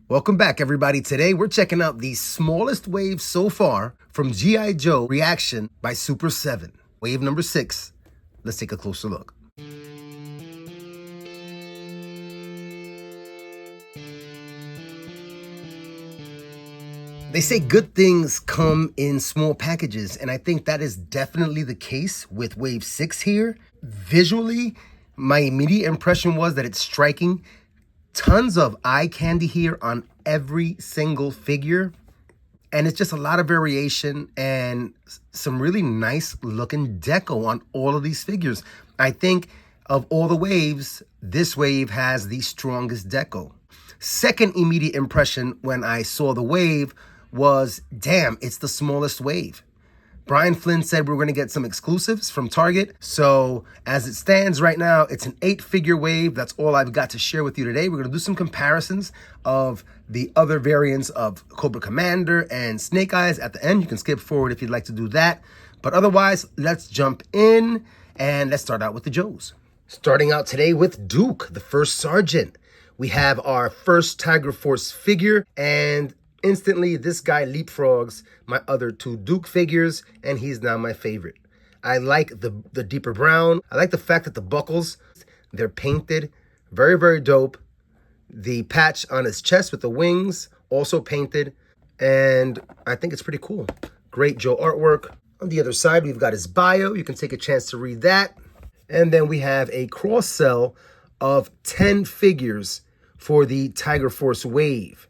Welcome back, everybody. Today, we're checking out the smallest wave so far from G.I. Joe ReAction by Super7. Wave number 6. Let's take a closer look. They say good things come in small packages, and I think that is definitely the case with Wave 6 here. Visually, my immediate impression was that it's striking. Tons of eye candy here on every single figure, and it's just a lot of variation and some really nice looking deco on all of these figures. I think of all the waves, this wave has the strongest deco. Second immediate impression when I saw the wave was, damn, it's the smallest wave. Brian Flynn said we were going to get some exclusives from Target. So as it stands right now, it's an 8-figure wave. That's all I've got to share with you today. We're going to do some comparisons of the other variants of Cobra Commander and Snake Eyes at the end. You can skip forward if you'd like to do that. But otherwise, let's jump in and let's start out with the Joes. Starting out today with Duke, the first sergeant. We have our first Tiger Force figure, and instantly, this guy leapfrogs my other 2 Duke figures, and he's now my favorite. I like the deeper brown. I like the fact that the buckles, they're painted. Very, very dope. The patch on his chest with the wings, also painted. And I think it's pretty cool. Great Joe artwork. On the other side, we've got his bio. You can take a chance to read that. And then we have a cross sell of 10 figures for the Tiger Force wave.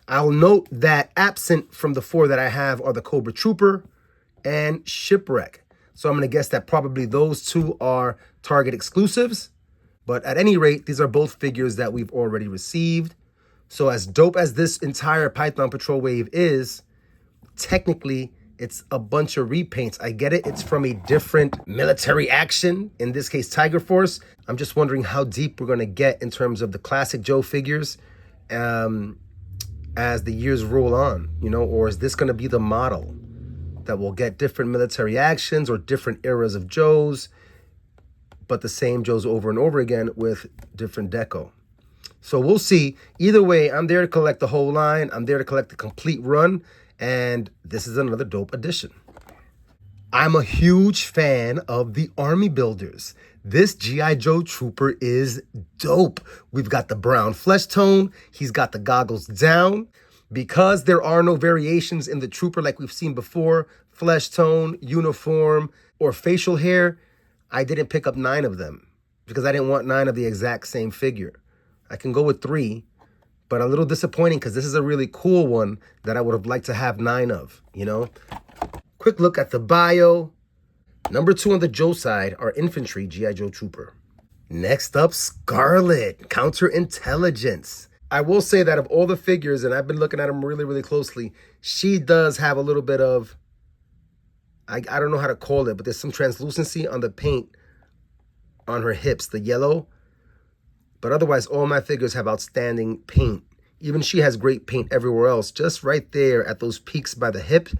I'll note that absent from the 4 that I have are the Cobra Trooper and Shipwreck. So I'm going to guess that probably those 2 are Target exclusives. But at any rate, these are both figures that we've already received. So as dope as this entire Python Patrol wave is, technically it's a bunch of repaints. I get it. It's from a different military action, in this case Tiger Force. I'm just wondering how deep we're going to get in terms of the classic Joe figures as the years roll on, or is this going to be the model that will get different military actions or different eras of Joes, but the same Joes over and over again with different deco? So we'll see. Either way, I'm there to collect the whole line. I'm there to collect the complete run, and this is another dope addition. I'm a huge fan of the Army Builders. This G.I. Joe Trooper is dope. We've got the brown flesh tone. He's got the goggles down. Because there are no variations in the Trooper like we've seen before, flesh tone, uniform, or facial hair, I didn't pick up 9 of them because I didn't want 9 of the exact same figure. I can go with 3, but a little disappointing because this is a really cool one that I would have liked to have 9 of, Quick look at the bio. Number 2 on the Joe side are Infantry G.I. Joe Trooper. Next up, Scarlet, Counterintelligence. I will say that of all the figures, and I've been looking at them really, really closely, she does have a little bit of, I don't know how to call it, but there's some translucency on the paint on her hips, the yellow. But otherwise, all my figures have outstanding paint. Even she has great paint everywhere else, just right there at those peaks by the hip.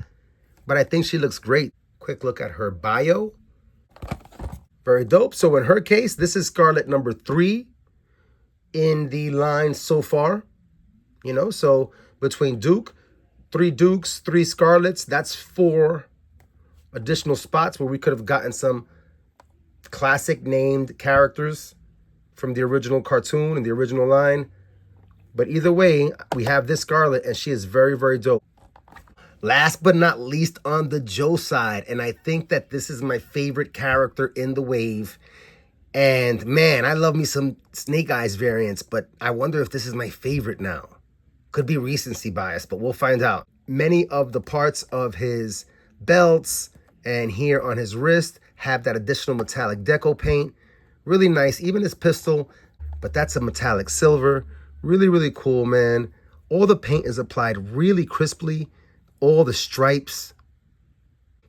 But I think she looks great. Quick look at her bio. Very dope. So in her case, this is Scarlet number 3 in the line so far. So between Duke, 3 Dukes, 3 Scarlets, that's 4 additional spots where we could have gotten some classic named characters from the original cartoon and the original line. But either way, we have this Scarlet, and she is very, very dope. Last but not least on the Joe side, and I think that this is my favorite character in the wave. And man, I love me some Snake Eyes variants, but I wonder if this is my favorite now. Could be recency bias, but we'll find out. Many of the parts of his belts and here on his wrist have that additional metallic deco paint. Really nice, even his pistol, but that's a metallic silver. Really, really cool, man. All the paint is applied really crisply. All the stripes.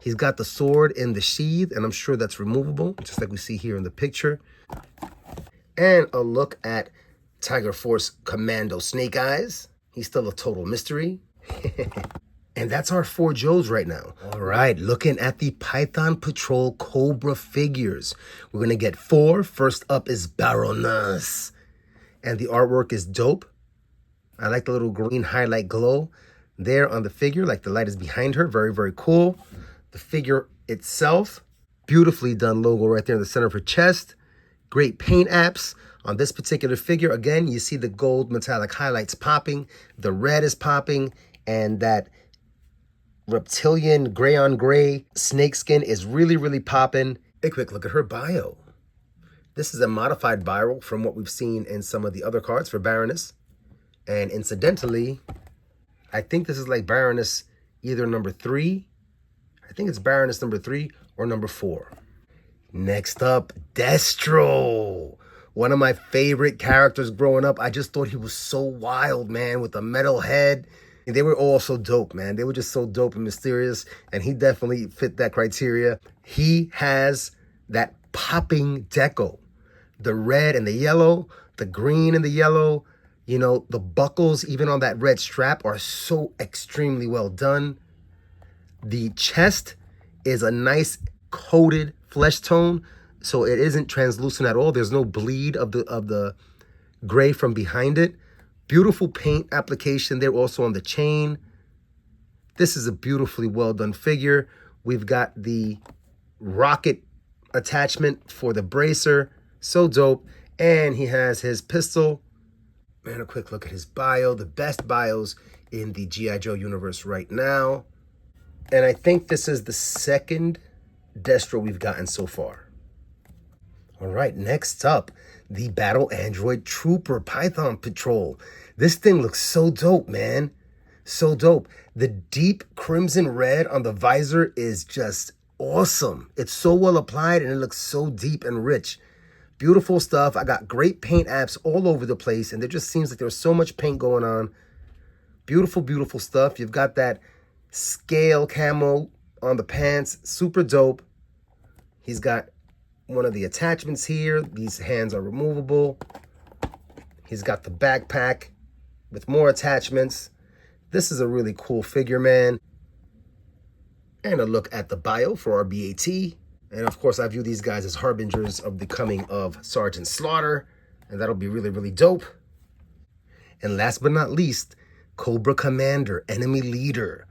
He's got the sword in the sheath, and I'm sure that's removable, just like we see here in the picture. And a look at Tiger Force Commando Snake Eyes. He's still a total mystery. And that's our 4 Joes right now. All right, looking at the Python Patrol Cobra figures. We're going to get 4. First up is Baroness. And the artwork is dope. I like the little green highlight glow there on the figure, like the light is behind her. Very, very cool. The figure itself, beautifully done logo right there in the center of her chest. Great paint apps on this particular figure. Again, you see the gold metallic highlights popping, the red is popping, and that reptilian gray on gray snake skin is really, really popping. A quick look at her bio. This is a modified bio from what we've seen in some of the other cards for Baroness. And incidentally, I think this is like Baroness either number 3. I think it's Baroness number 3 or number 4. Next up, Destro. One of my favorite characters growing up. I just thought he was so wild, man, with a metal head. And they were all so dope, man. They were just so dope and mysterious. And he definitely fit that criteria. He has that popping deco. The red and the yellow, the green and the yellow. You know, the buckles, even on that red strap, are so extremely well done. The chest is a nice coated flesh tone, so it isn't translucent at all. There's no bleed of the gray from behind it. Beautiful paint application there also on the chain. This is a beautifully well done figure. We've got the rocket attachment for the bracer. So dope. And he has his pistol. Man, a quick look at his bio. The best bios in the G.I. Joe universe right now. And I think this is the second Destro we've gotten so far. All right, next up, the Battle Android Trooper Python Patrol. This thing looks so dope, man. So dope. The deep crimson red on the visor is just awesome. It's so well applied and it looks so deep and rich. Beautiful stuff. I got great paint apps all over the place, and there just seems like there's so much paint going on. Beautiful, beautiful stuff. You've got that scale camo on the pants. Super dope. He's got one of the attachments here. These hands are removable. He's got the backpack with more attachments. This is a really cool figure, man. And a look at the bio for our BAT. And of course, I view these guys as harbingers of the coming of Sergeant Slaughter. And that'll be really, really dope. And last but not least, Cobra Commander, Enemy Leader.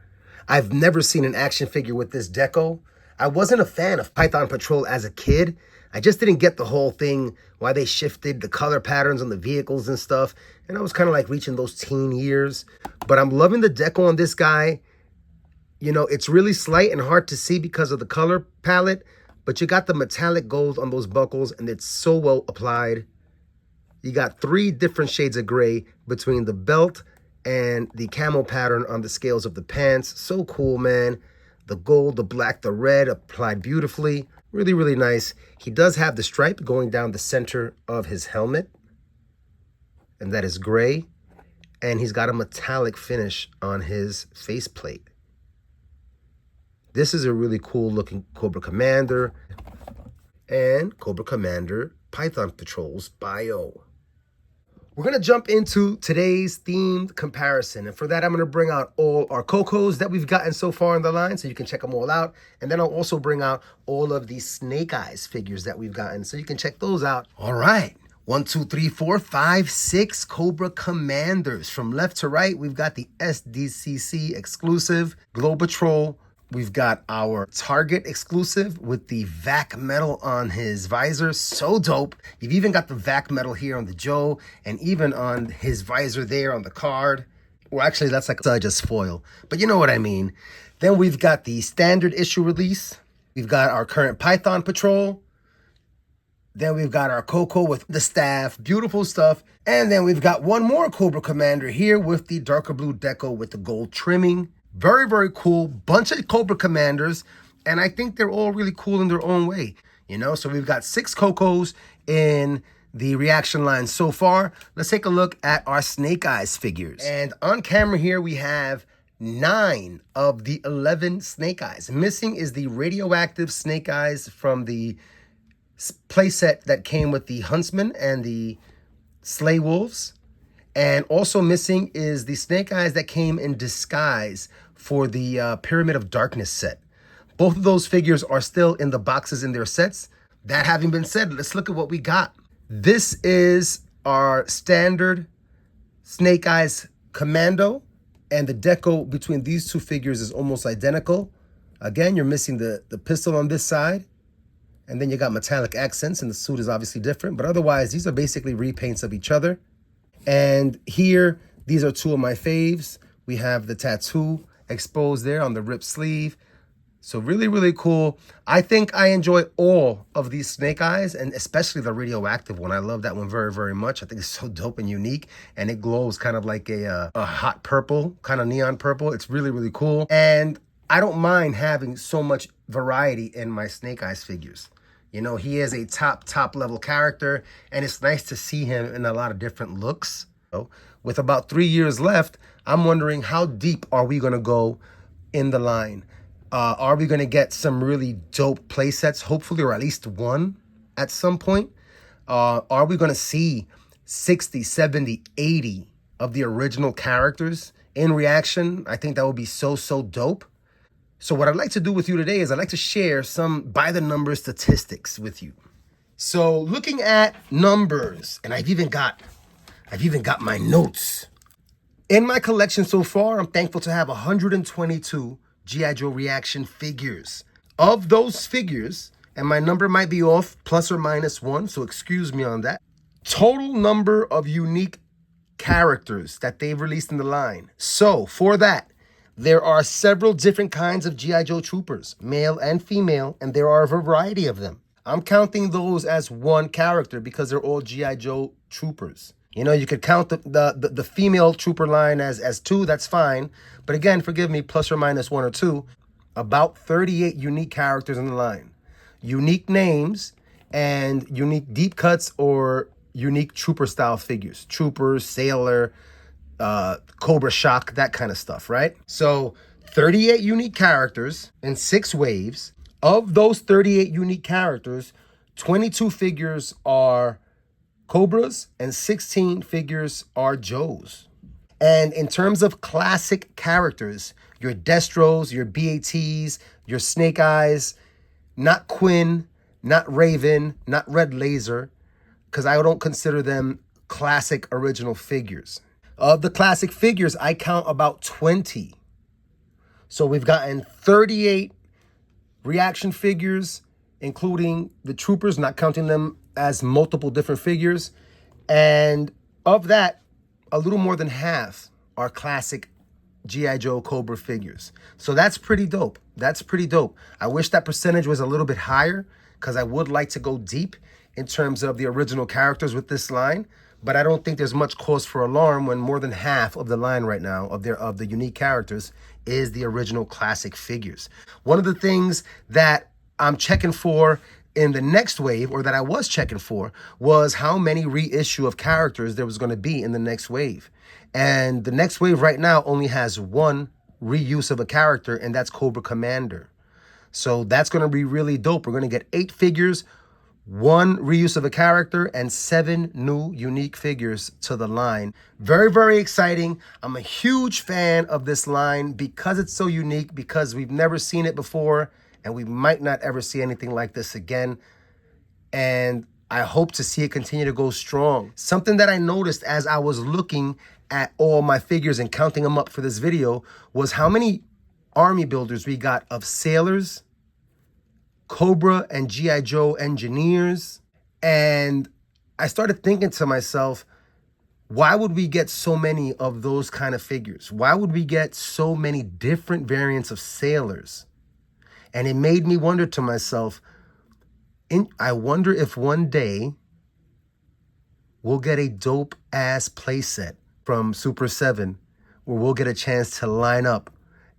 I've never seen an action figure with this deco. I wasn't a fan of Python Patrol as a kid. I just didn't get the whole thing, why they shifted the color patterns on the vehicles and stuff. And I was kind of like reaching those teen years. But I'm loving the deco on this guy. You know, it's really slight and hard to see because of the color palette. But you got the metallic gold on those buckles, and it's so well applied. You got 3 different shades of gray between the belt and the camo pattern on the scales of the pants. So cool, man. The gold, the black, the red applied beautifully. Really, really nice. He does have the stripe going down the center of his helmet, and that is gray. And he's got a metallic finish on his faceplate. This is a really cool looking Cobra Commander and Cobra Commander Python Patrol's bio. We're going to jump into today's themed comparison. And for that, I'm going to bring out all our Cocos that we've gotten so far in the line so you can check them all out. And then I'll also bring out all of the Snake Eyes figures that we've gotten so you can check those out. All right. 1, 2, 3, 4, 5, 6 Cobra Commanders. From left to right, we've got the SDCC exclusive Globatrol. We've got our Target exclusive with the VAC metal on his visor. So dope. You've even got the VAC metal here on the Joe and even on his visor there on the card. Well, actually, that's like just foil, but you know what I mean. Then we've got the standard issue release. We've got our current Python Patrol. Then we've got our Coco with the staff. Beautiful stuff. And then we've got one more Cobra Commander here with the darker blue deco with the gold trimming. Very, very cool. Bunch of Cobra Commanders. And I think they're all really cool in their own way. You know, so we've got 6 Cocos in the ReAction line so far. Let's take a look at our Snake Eyes figures. And on camera here, we have 9 of the 11 Snake Eyes. Missing is the radioactive Snake Eyes from the playset that came with the Huntsman and the Slay Wolves. And also missing is the Snake Eyes that came in disguise for the Pyramid of Darkness set. Both of those figures are still in the boxes in their sets. That having been said, let's look at what we got. This is our standard Snake Eyes Commando and the deco between these two figures is almost identical. Again, you're missing the pistol on this side. And then you got metallic accents, and the suit is obviously different. But otherwise, these are basically repaints of each other. And here, these are two of my faves. We have the tattoo exposed there on the ripped sleeve. So really, really cool. I think I enjoy all of these Snake Eyes, and especially the radioactive one. I love that one very, very much. I think it's so dope and unique, and it glows kind of like a hot purple, kind of neon purple. It's really, really cool. And I don't mind having so much variety in my Snake Eyes figures. You know, he is a top level character, and it's nice to see him in a lot of different looks. So, with about 3 years left, I'm wondering how deep are we going to go in the line? Are we going to get some really dope play sets, hopefully, or at least one at some point? Are we going to see 60, 70, 80 of the original characters in ReAction? I think that would be so dope. So what I'd like to do with you today is I'd like to share some by-the-numbers statistics with you. So looking at numbers, and I've even got my notes. In my collection so far, I'm thankful to have 122 G.I. Joe ReAction figures. Of those figures, and my number might be off plus or minus one, so excuse me on that. Total number of unique characters that they've released in the line. So for that, there are several different kinds of G.I. Joe troopers, male and female, and there are a variety of them. I'm counting those as one character because they're all G.I. Joe troopers. You know, you could count the female trooper line as two, that's fine. But again, forgive me, plus or minus one or two. About 38 unique characters in the line. Unique names and unique deep cuts or unique trooper style figures. Trooper, Sailor, Cobra Shock, that kind of stuff, right? So 38 unique characters in 6 waves. Of those 38 unique characters, 22 figures are Cobras and 16 figures are Joes. And in terms of classic characters, your Destros, your BATs, your Snake Eyes, not Quinn, not Raven, not Red Laser, because I don't consider them classic original figures. Of the classic figures, I count about 20. So we've gotten 38 ReAction figures, including the troopers, not counting them as multiple different figures. And of that, a little more than half are classic G.I. Joe Cobra figures. So that's pretty dope. That's pretty dope. I wish that percentage was a little bit higher because I would like to go deep in terms of the original characters with this line. But I don't think there's much cause for alarm when more than half of the line right now of the unique characters is the original classic figures. One of the things that I'm checking for in the next wave, or that I was checking for, was how many reissue of characters there was going to be in the next wave. And the next wave right now only has one reuse of a character, and that's Cobra Commander. So that's going to be really dope. We're going to get 8 figures, 1 reuse of a character, and 7 new unique figures to the line. Very, very exciting. I'm a huge fan of this line because it's so unique, because we've never seen it before, and we might not ever see anything like this again. And I hope to see it continue to go strong. Something that I noticed as I was looking at all my figures and counting them up for this video was how many army builders we got of sailors, Cobra and G.I. Joe engineers. And I started thinking to myself, why would we get so many of those kind of figures? Why would we get so many different variants of sailors? And it made me wonder to myself, I wonder if one day we'll get a dope ass playset from Super7 where we'll get a chance to line up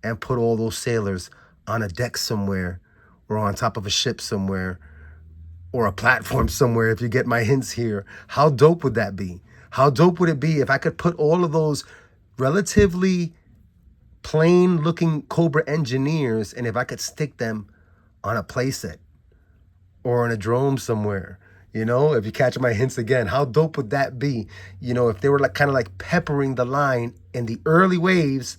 and put all those sailors on a deck somewhere, or on top of a ship somewhere, or a platform somewhere, if you get my hints here. How dope would that be? How dope would it be if I could put all of those relatively plain looking Cobra engineers, and if I could stick them on a playset or on a drone somewhere? You know, if you catch my hints again, how dope would that be? You know, if they were like kind of like peppering the line in the early waves,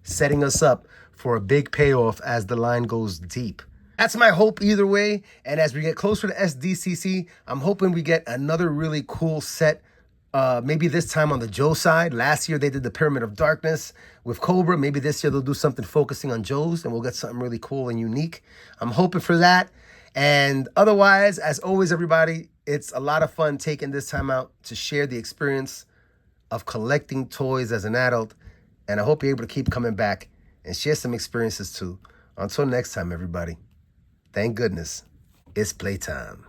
setting us up for a big payoff as the line goes deep. That's my hope either way. And as we get closer to SDCC, I'm hoping we get another really cool set Maybe this time on the Joe side. Last year they did the Pyramid of Darkness with Cobra. Maybe this year they'll do something focusing on Joe's and we'll get something really cool and unique. I'm hoping for that. And otherwise, as always, everybody, it's a lot of fun taking this time out to share the experience of collecting toys as an adult. And I hope you're able to keep coming back and share some experiences too. Until next time, everybody, thank goodness it's playtime.